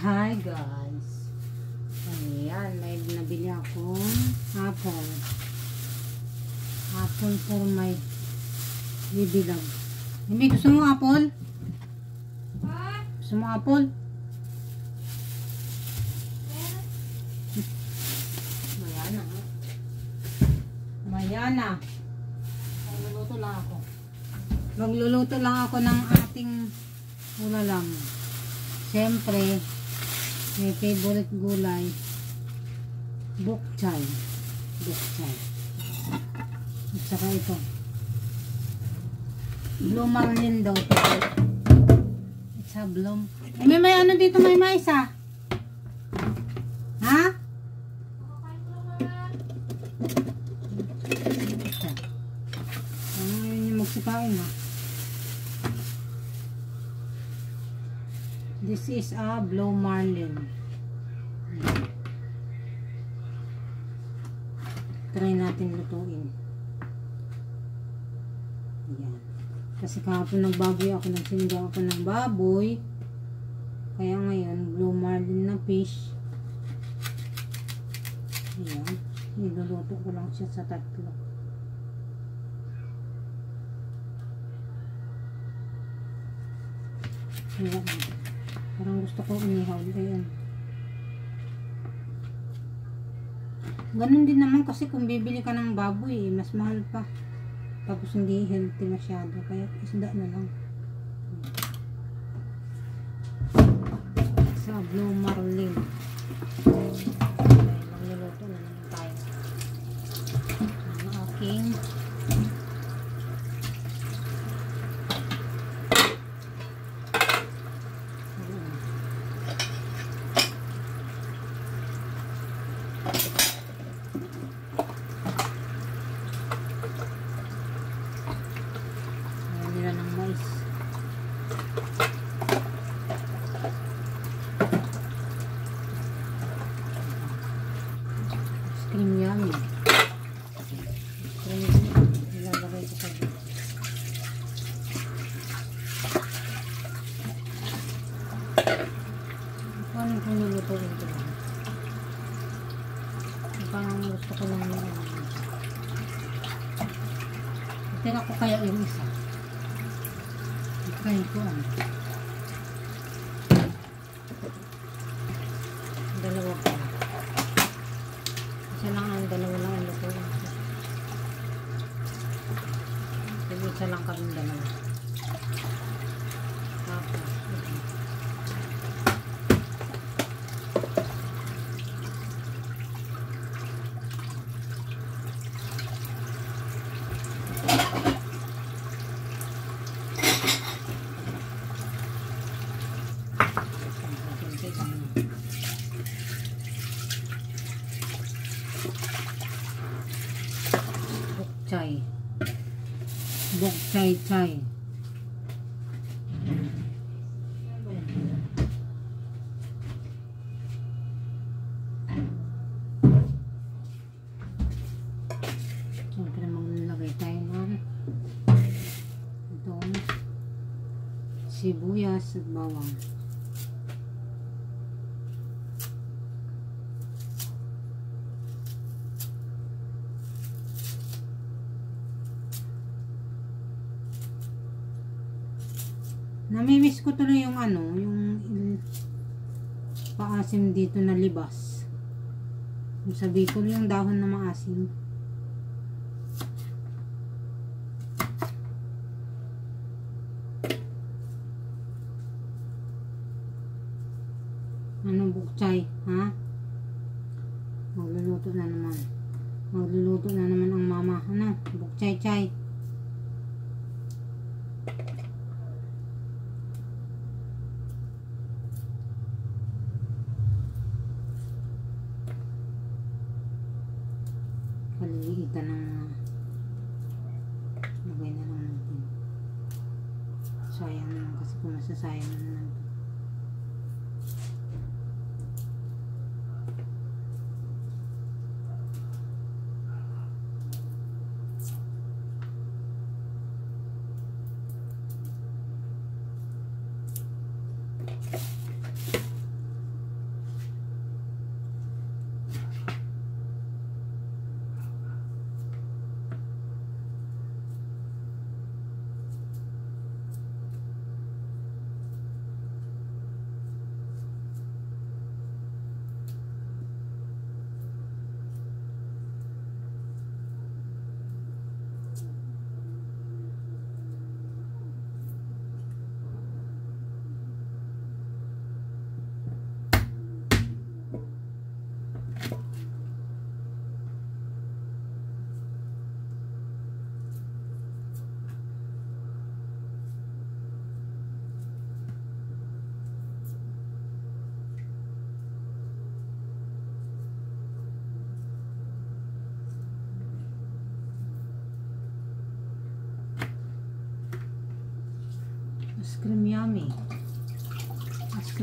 Hi guys. Ayan, may nabili akong apple. Apple for my bibilang. Hindi, gusto mo apple? Gusto mo apple? Mayana. Mayana. Magluluto lang ako. Magluluto lang ako ng ating ulam. Siyempre, may favorite gulay, bokchay. Bokchay. At saka ito. Blue marlin daw. It's a bloom. May ano dito, may mais ah. Ha? Ano yun yung magsipain ha? This is a blue marlin. Try natin lutuin. Ayan. Kasi kahapon nagbaboy ako, nagsinja ako ng baboy. Kaya ngayon, blue marlin na fish. Ayan. Niluluto ko lang siya sa tatlo. Ayan. Parang gusto ko inihaw. Ayan. Ganun din naman kasi kung bibili ka ng baboy, mas mahal pa. Tapos hindi healthy masyado. Kaya isda na lang. Sa blue marlin. Magluluto na naman tayo. Ang aking cream yummy. Cream ilalagay ko sa dito. Paano kung nilutuin ko lang? Parang gusto ko lang yung tira ko kaya yung isa. Try ko ano. Dalawa pa. Isa lang ang dalawa lang ang lutuin. Sige, isa lang kami dalawa. Tapos, bokchay chay. Siyempre maglagay tayo ng itong sibuyas at bawang. Namimiss ko tuloy yung ano, yung paasim dito na libas. Yung sa Bicol yung dahon na maasim. Ano bukchay, ha? Magluluto na naman. Magluluto na naman ang mama. Ano? Bukchay-chay. Kaliliitan ng lagay na lang natin. Sayang naman kasi kung masasayang na naman.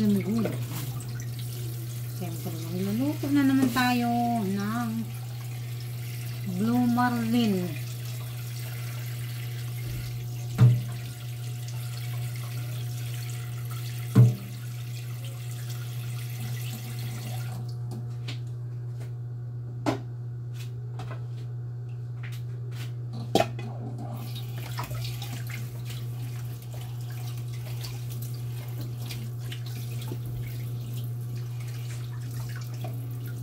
Supreme Good. Siyempre, magluluto na naman tayo ng Blue Marlin.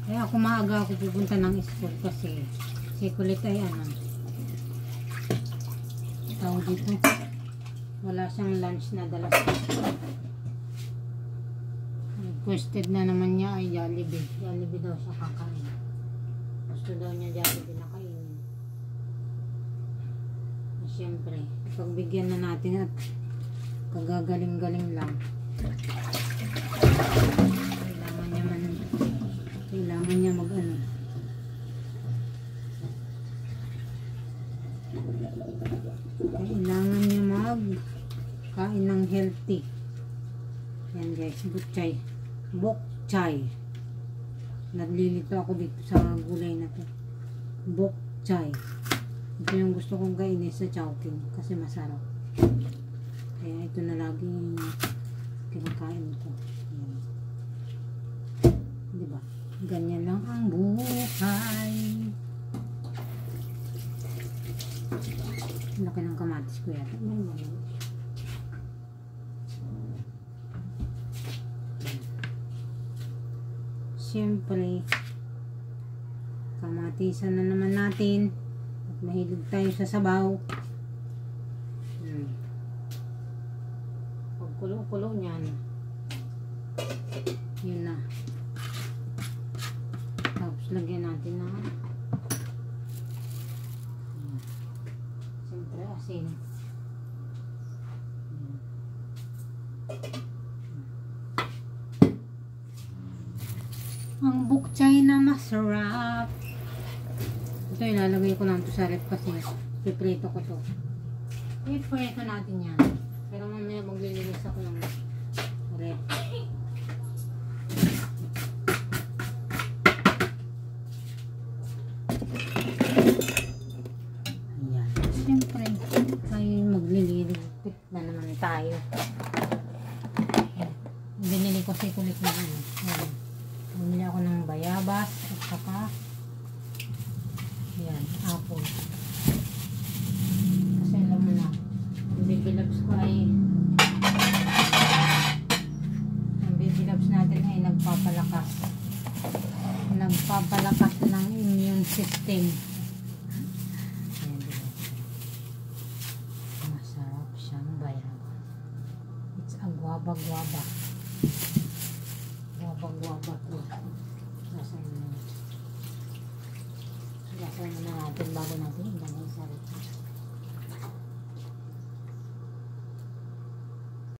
Kaya ako maaga ako pupunta ng school kasi si Kulit ay tawag dito, wala siyang lunch na dala sa school. Requested na naman niya ay Jollibee. Jollibee daw siya kakain. Gusto daw niya Jollibee na kainin. Siyempre, pagbigyan na natin at kagagaling-galing lang. Kailangan niya mag kailangan niya kain ng healthy. Yan guys, bokchay. Naglilito ako dito sa gulay na to. Bokchay. Ito yung gusto kong kainin sa chowking kasi masarap. Kaya ito na lagi yung kinakain ko. Yan. Diba? Ganyan lang ang buhay. Laki ng kamatis ko yata. Siyempre, kamatisan na naman natin. At mahilig tayo sa sabaw. Pag kulo-kulo niyan, yun na. Tapos lagyan natin na siyempre asin. Ang bukchay na masarap. Ito ilalagay ko lang to sa rep kasi piprito ko to. Piprito natin yan. Pero mamaya maglilinis ako ng rep. Na naman tayo. Binili ko si Kulit na bumili ako ng bayabas at saka yan, apple. Kasi alam mo na, ang baby loves ko ay natin ay nagpapalakas ng immune system. Guava. Guava po. Lasahin na natin bago natin ilagay sa rito.